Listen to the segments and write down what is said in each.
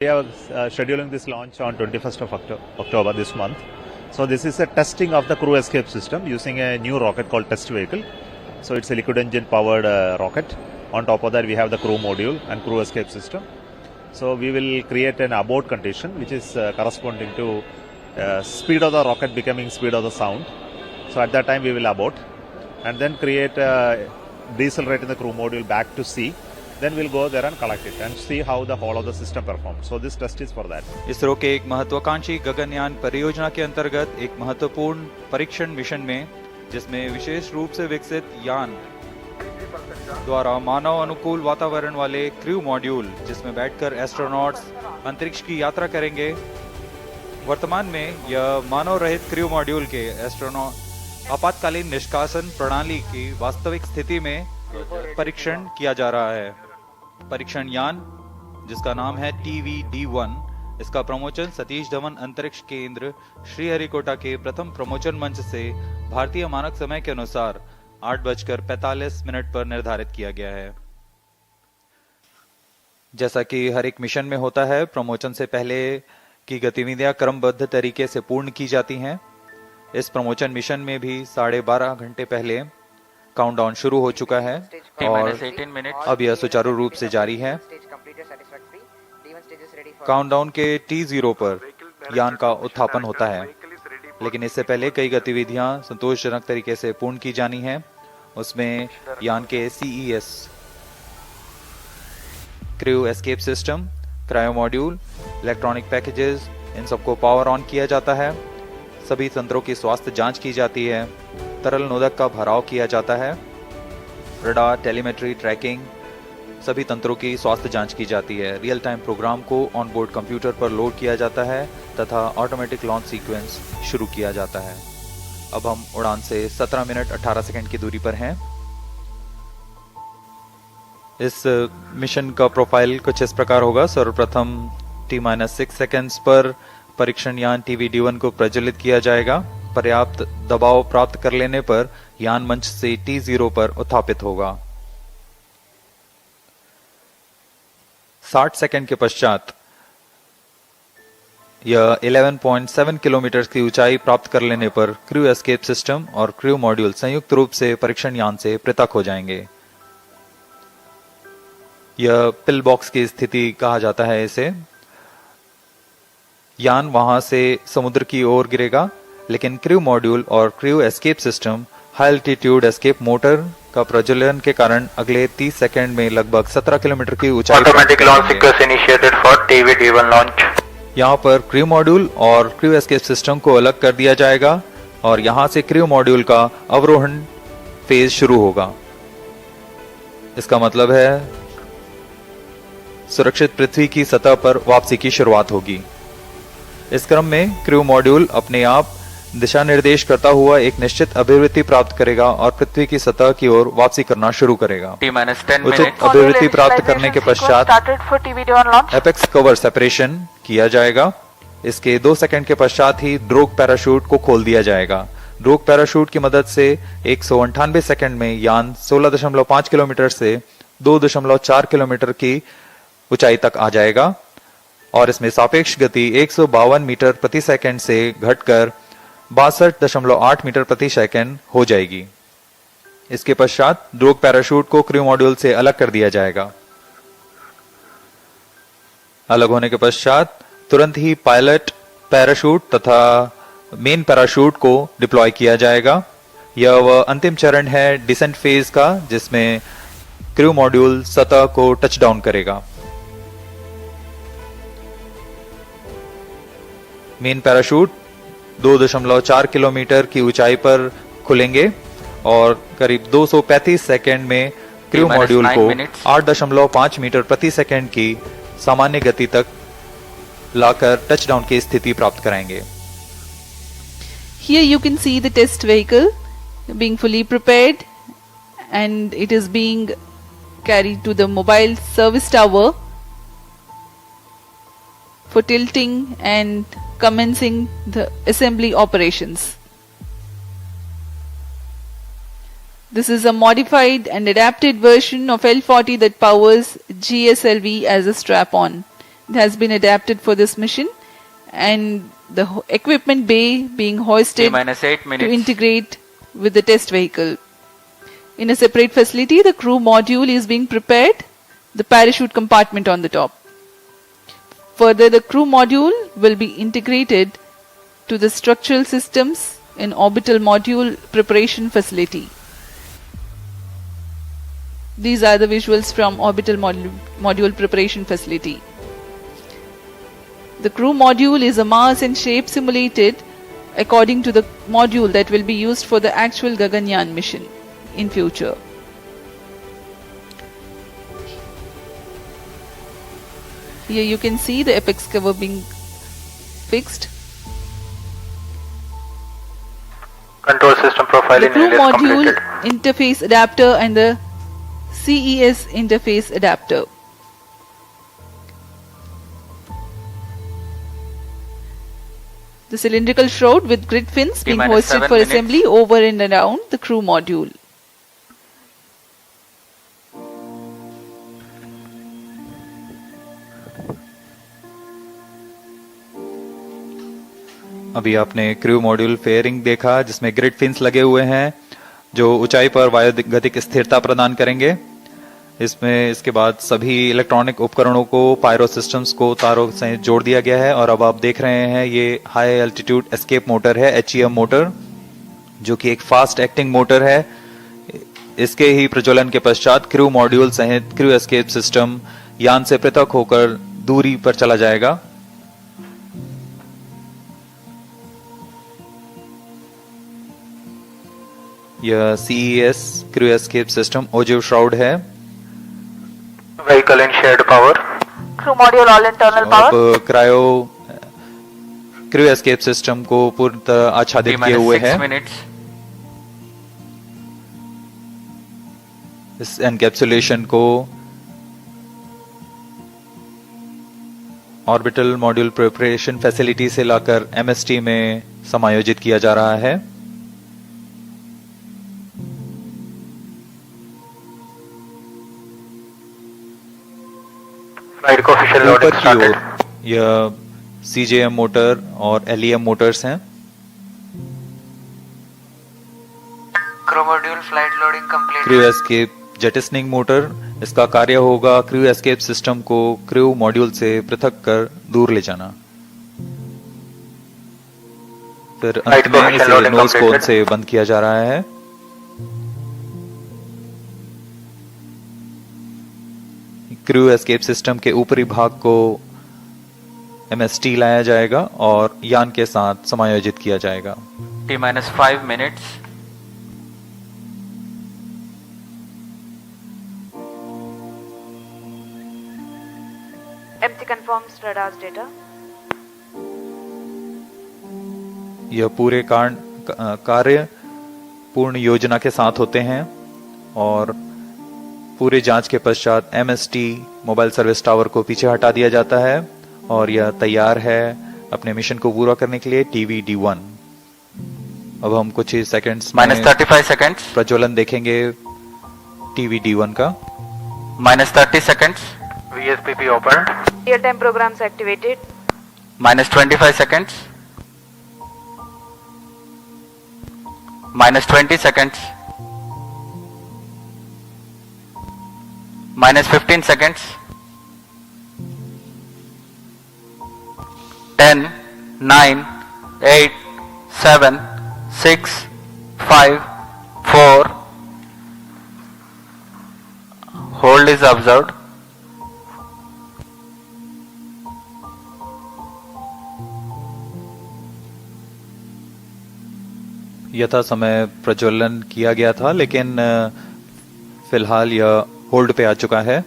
We are scheduling this launch on 21st of October this month. So this is a testing of the crew escape system using a new rocket called test vehicle. So it's a liquid engine powered rocket. On top of that we have the crew module and crew escape system. So we will create an abort condition which is corresponding to speed of the rocket becoming speed of the sound. So at that time we will abort and then create decelerate in the crew module back to sea. Then we'll go there and collect it and see how the whole of the system performs. So this test is for that. ISRO के एक महत्वाकांक्षी गगनयान परियोजना के अंतर्गत एक महत्वपूर्ण परीक्षण mission में, जिसमें विशेष रूप से विकसित यान द्वारा मानव अनुकूल वातावरण वाले क्रू मॉड्यूल, जिसमें बैठकर एस्ट्रोनॉट्स अंतरिक्ष की यात्रा करेंगे। वर्तमान में यह मानव रहित क्रू मॉड्यूल के एस्ट्रोनॉट आपातकालीन निष्कासन प्रणाली की वास्तविक स्थिति में परीक्षण किया जा रहा है। परीक्षण यान, जिसका नाम है TVD-1, इसका प्रमोचन सतीश धवन अंतरिक्ष केंद्र श्रीहरिकोटा के प्रथम प्रमोचन मंच से भारतीय मानक समय के अनुसार 8:45 पर निर्धारित किया गया है। जैसा कि हर एक मिशन में होता है, प्रमोचन से पहले की गतिविधियां क्रमबद्ध तरीके से पूर्ण की जाती हैं। इस प्रमोचन मिशन में भी 12.5 घंटे पहले काउंटडाउन शुरू हो चुका है और अब यह सुचारू रूप से जारी है। काउंटडाउन के T0 पर यान का उत्थापन होता है, लेकिन इससे पहले कई गतिविधियां संतोषजनक तरीके से पूर्ण की जानी है। उसमें यान के CES crew escape system, cryo module, electronic packages, इन सबको पावर ऑन किया जाता है। सभी तंत्रों की स्वास्थ्य जांच की जाती है। तरल नोदक का भराव किया जाता है। रडार, टेलीमेट्री, ट्रैकिंग, सभी तंत्रों की स्वास्थ्य जांच की जाती है। रियल टाइम प्रोग्राम को ऑन बोर्ड कंप्यूटर पर लोड किया जाता है तथा ऑटोमेटिक लॉन्च सीक्वेंस शुरू किया जाता है। अब हम उड़ान से 17 मिनट 18 सेकंड की दूरी पर हैं। इस मिशन का प्रोफाइल कुछ इस प्रकार होगा। सर्वप्रथम T-6 सेकंड्स पर परीक्षण यान TVD-1 को प्रज्वलित किया जाएगा। पर्याप्त दबाव प्राप्त कर लेने पर यान मंच से T0 पर उत्थापित होगा। 60 सेकंड के पश्चात यह 11.7 किलोमीटर की ऊंचाई प्राप्त कर लेने पर क्रू एस्केप सिस्टम और क्रू मॉड्यूल संयुक्त रूप से परीक्षण यान से पृथक हो जाएंगे। यह पिल बॉक्स की स्थिति कहा जाता है इसे। यान वहां से समुद्र की ओर गिरेगा, लेकिन क्रू मॉड्यूल और crew escape system high altitude escape motor का प्रज्वलन के कारण अगले 30 सेकंड में लगभग 17 किलोमीटर की ऊंचाई। Automatic launch sequence initiated for TVD-1 launch. यहाँ पर क्रू मॉड्यूल और क्रू एस्केप सिस्टम को अलग कर दिया जाएगा और यहाँ से क्रू मॉड्यूल का अवरोहण फेज शुरू होगा। इसका मतलब है सुरक्षित पृथ्वी की सतह पर वापसी की शुरुआत होगी। इस क्रम में क्रू मॉड्यूल अपने आप दिशा निर्देश करता हुआ एक निश्चित अभिवृत्ति प्राप्त करेगा और पृथ्वी की सतह की ओर वापसी करना शुरू करेगा। उचित अभिवृत्ति प्राप्त करने के पश्चात एपेक्स कवर सेपरेशन किया जाएगा। इसके 2 सेकंड के पश्चात ही ड्रोग पैराशूट को खोल दिया जाएगा। ड्रोग पैराशूट की मदद से 198 सेकंड में यान 16.5 किलोमीटर से 2.4 किलोमीटर की ऊंचाई तक आ जाएगा और इसमें सापेक्ष गति 152 मीटर प्रति सेकंड से घटकर 62.8 मीटर प्रति सेकंड हो जाएगी। इसके पश्चात ड्रोग पैराशूट को क्रू मॉड्यूल से अलग कर दिया जाएगा। अलग होने के पश्चात तुरंत ही पायलट पैराशूट तथा मेन पैराशूट को डिप्लॉय किया जाएगा। यह वह अंतिम चरण है डिसेंट फेज का, जिसमें क्रू मॉड्यूल सतह को टच डाउन करेगा। मेन पैराशूट 2.4 किलोमीटर की ऊंचाई पर खुलेंगे और करीब 235 सेकंड में क्रू मॉड्यूल को 8.5 मीटर प्रति सेकंड की सामान्य गति तक लाकर टचडाउन की स्थिति प्राप्त कराएंगे। Here you can see the test vehicle being fully prepared and it is being carried to the mobile service tower for tilting and commencing the assembly operations. This is a modified and adapted version of L40 that powers GSLV as a strap-on. has been adapted for this mission, and the equipment bay being hoisted T-8 to minutes. integrate with the test vehicle. In a separate facility, the crew module is being prepared, the parachute compartment on the top. Further, the crew module will be integrated to the structural systems in orbital module preparation facility. These are the visuals from orbital module preparation facility. The crew module is a mass and shape simulated according to the module that will be used for the actual Gaganyaan mission in future. Here you can see the apex cover being fixed. Control system The profiling crew is module, completed. interface adapter and the CES interface adapter. The cylindrical shroud with grid fins being T-minus hoisted 7 for minutes. assembly over and around the crew module. अभी आपने crew module fairing देखा जिसमें grid fins लगे हुए हैं जो ऊंचाई पर वायुगतिक स्थिरता प्रदान करेंगे। इसमें इसके बाद सभी इलेक्ट्रॉनिक उपकरणों को पायरो सिस्टम्स को तारों से जोड़ दिया गया है और अब आप देख रहे हैं ये हाई एल्टीट्यूड एस्केप मोटर है, HEM मोटर, जो कि एक फास्ट एक्टिंग मोटर है। इसके ही प्रज्वलन के पश्चात क्रू मॉड्यूल सहित क्रू एस्केप सिस्टम यान से पृथक होकर दूरी पर चला जाएगा। यह CES crew escape system ogive shroud है। Vehicle in shared power. Crew module all internal power. अब क्रायो क्रू एस्केप सिस्टम को पूर्णतः आच्छादित किए हुए T-6 हैं। minutes. इस एनकैप्सुलेशन को ऑर्बिटल मॉड्यूल प्रिपरेशन फैसिलिटी से लाकर MST में समायोजित किया जा रहा है। Flight coefficient ऊपर loading की started. ओर यह CJM मोटर और LEM मोटर्स हैं। Crew module flight loading completed. Crew escape jettisoning motor, इसका कार्य होगा क्रू एस्केप सिस्टम को क्रू मॉड्यूल से पृथक कर दूर ले जाना। फिर अंत Right में coefficient इसे loading नोज कोन completed. से बंद किया जा रहा है। क्रू एस्केप सिस्टम के ऊपरी भाग को MST लाया जाएगा और यान के साथ समायोजित किया जाएगा। T-5 minutes. MC confirms radar's data. यह पूरे कार्य पूर्ण योजना के साथ होते हैं और पूरे जांच के पश्चात MST मोबाइल सर्विस टावर को पीछे हटा दिया जाता है और यह तैयार है अपने मिशन को पूरा करने के लिए TVD-1। अब हम कुछ ही सेकंड्स में -35 seconds. प्रज्वलन देखेंगे TVD-1 का। -30 seconds. VSPP opened. Real-time programs activated. -25 seconds. -20 seconds. -15 seconds. 10, 9, 8, 7, 6, 5, 4. Hold is observed. यथा समय प्रज्वलन किया गया था लेकिन फिलहाल यह होल्ड पे आ चुका है।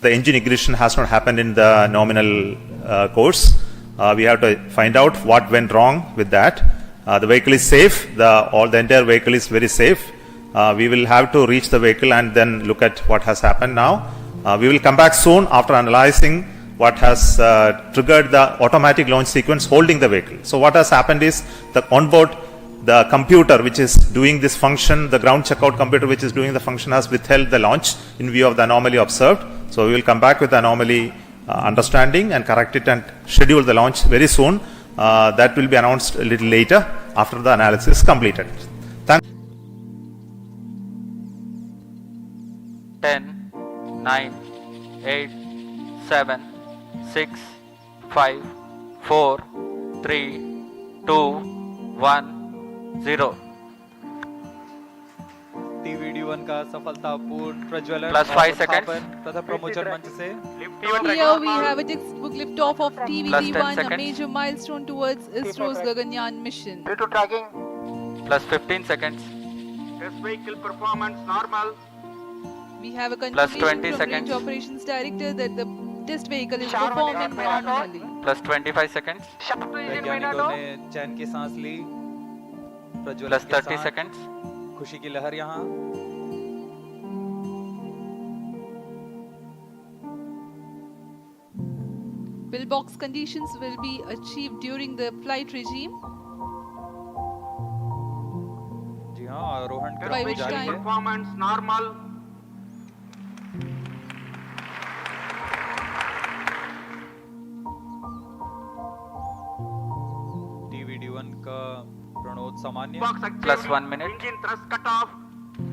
The engine ignition has not happened in the nominal course. We have to find out what went wrong with that. The vehicle is safe. The entire vehicle is very safe. We will have to reach the vehicle and then look at what has happened now. We will come back soon after analyzing what has triggered the automatic launch sequence holding the vehicle. So what has happened is the onboard, the computer which is doing this function, the ground checkout computer which is doing the function has withheld the launch in view of the anomaly observed. So we will come back with the anomaly understanding and correct it and schedule the launch very soon. That will be announced a little later after the analysis is completed. Thank 10, 9, 8, 7, 6, 5, 4, 3, 2, 1, 0. TVD1 का सफलतापूर्ण प्रज्वलन Plus 5 seconds. तथा प्रमोचन मंच से Here we have a textbook liftoff of Plus 10 TVD-1, a seconds. major milestone towards ISRO's Gaganyaan mission. Due to tracking, Plus 15 seconds. test vehicle performance normal. We have a Plus confirmation 20 from seconds. Range Operations Director that the test vehicle is Sharp performing and sharp. normally. Plus 25 seconds. Sharp to engine वैज्ञानिकों Minato. ने चैन की सांस ली प्रज्वलन Plus के 30 साथ seconds. खुशी की लहर यहाँ Pillbox conditions will be achieved during the flight regime, जी हाँ आरोहण By क्रम which जारी time? है Performance normal. TVD1 का प्रणोद सामान्य Box Plus achieving. 1 minute. Engine thrust cut off.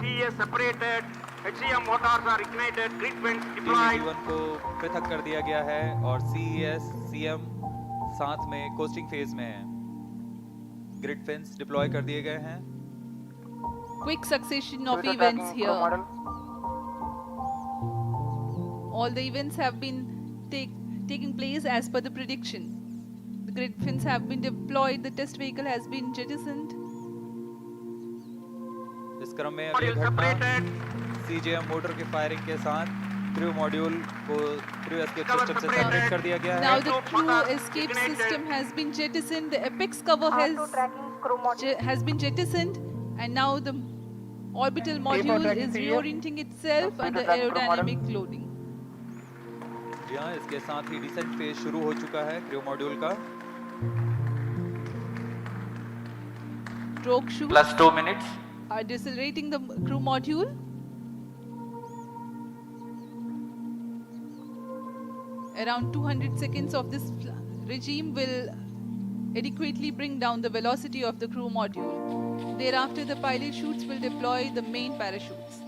CES separated. HEM motors are ignited. Grid vents deployed. TVD1 को पृथक कर दिया गया है और CES CM साथ में कोस्टिंग फेज में है ग्रिड फेंस डिप्लॉय कर दिए गए हैं quick succession of Due to events tracking, here. crew model. All the events have been taking place as per the prediction. The grid fins have been deployed, the test vehicle has been jettisoned. इस क्रम में अगली Module घटना separated. CJM motor के firing के साथ crew module को crew escape Cover system से separated. सेपरेट कर दिया गया Now है the crew Motors escape ignited. system has been jettisoned, the apex cover has been jettisoned, and now the orbital module tracking is period. reorienting itself Due to under tracking crew model. aerodynamic loading. जी हाँ इसके साथ ही decent phase शुरू हो चुका है crew module का Drogue chutes Plus 2 minutes. are decelerating the crew module. Around 200 seconds of this regime will adequately bring down the velocity of the crew module. Thereafter, the pilot chutes will deploy the main parachutes.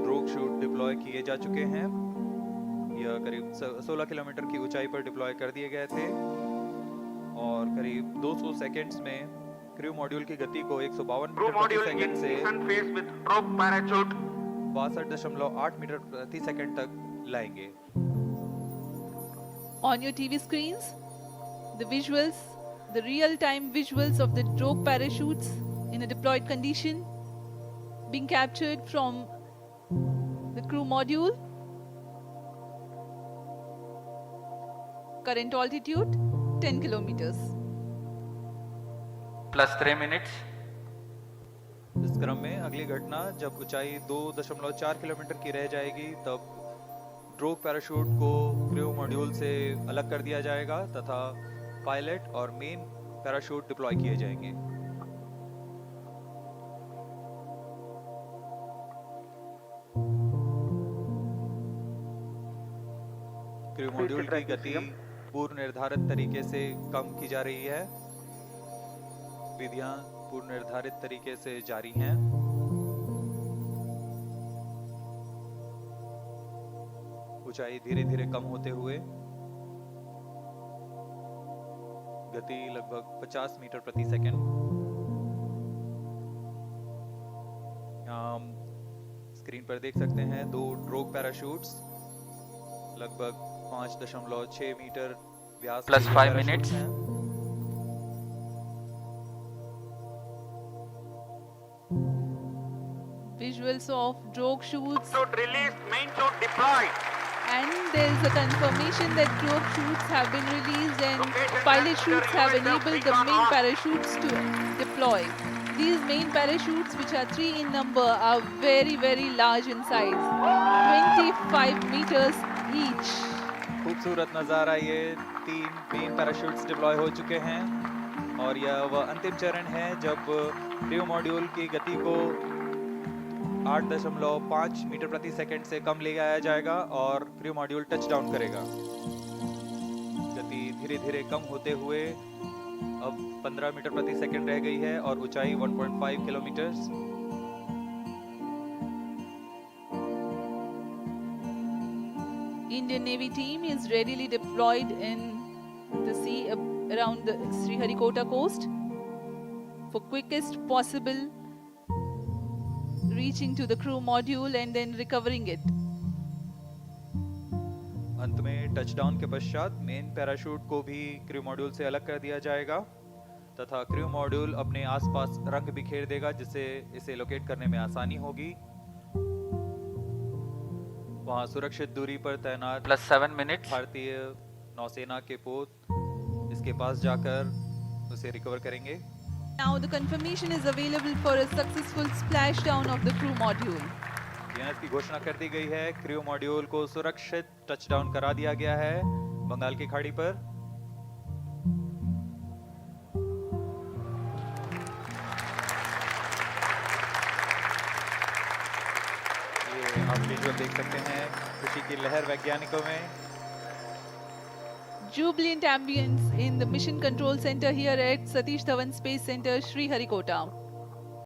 Drogue shoot deploy किए जा चुके हैं यह करीब 16 kilometre की ऊंचाई पर deploy कर दिए गए थे और करीब 200 सेकंड्स में क्रू मॉड्यूल की गति को 152 Crew मीटर प्रति module सेकंड in से descent phase with drogue parachute. 62.8 metre प्रति सेकंड तक लाएंगे On your TV screens, the visuals, the real-time visuals of the drogue parachutes in a deployed condition being captured from the crew module. Current altitude 10 kilometers. Plus 3 minutes. इस क्रम में अगली घटना जब ऊंचाई 2.4 किलोमीटर की रह जाएगी तब ड्रोग पैराशूट को क्रू मॉड्यूल से अलग कर दिया जाएगा तथा पायलट और मेन पैराशूट डिप्लॉय किए जाएंगे क्रू मॉड्यूल की गति पूर्व निर्धारित तरीके से कम की जा रही है विधियां पूर्व निर्धारित तरीके से जारी हैं ऊंचाई धीरे धीरे कम होते हुए गति लगभग 50 मीटर प्रति सेकंड यहाँ हम स्क्रीन पर देख सकते हैं दो ड्रोग पैराशूट्स लगभग 5.6 मीटर व्यास के Plus ये 5 पैराशूट्स minutes. हैं। Visuals of drogue chutes, Chute released, main chute deployed. and there is a confirmation that drogue chutes have been released and pilot chutes have enabled the main parachutes to deploy. These main parachutes, which are 3 in number, are very large in size, 25 meters each. खूबसूरत नज़ारा ये 3 main parachutes deploy हो चुके हैं और यह वह अंतिम चरण है जब क्रू मॉड्यूल की गति को 8.5 मीटर प्रति सेकंड से कम ले आया जाएगा और क्रू मॉड्यूल टच डाउन करेगा। गति धीरे धीरे कम होते हुए अब 15 मीटर प्रति सेकंड रह गई है और ऊंचाई 1.5 kilometre. Indian Navy team is readily deployed in the sea around the Sriharikota coast for quickest possible reaching to the crew module and then recovering it. अंत में टचडाउन के पश्चात मेन पैराशूट को भी क्रू मॉड्यूल से अलग कर दिया जाएगा तथा क्रू मॉड्यूल अपने आसपास रंग बिखेर देगा जिससे इसे लोकेट करने में आसानी होगी। वहां सुरक्षित दूरी पर तैनात plus 7 minutes, भारतीय नौसेना के पोत इसके पास जाकर उसे रिकवर करेंगे। Now the confirmation is available for a successful splashdown of the crew module. DNS की घोषणा कर दी गई है, क्रू मॉड्यूल को सुरक्षित टचडाउन करा दिया गया है बंगाल की खाड़ी पर। ये आप विजुअल देख सकते हैं खुशी की लहर वैज्ञानिकों में। Jubilant ambience in the Mission Control Center here at Satish Dhawan Space Center, Sriharikota.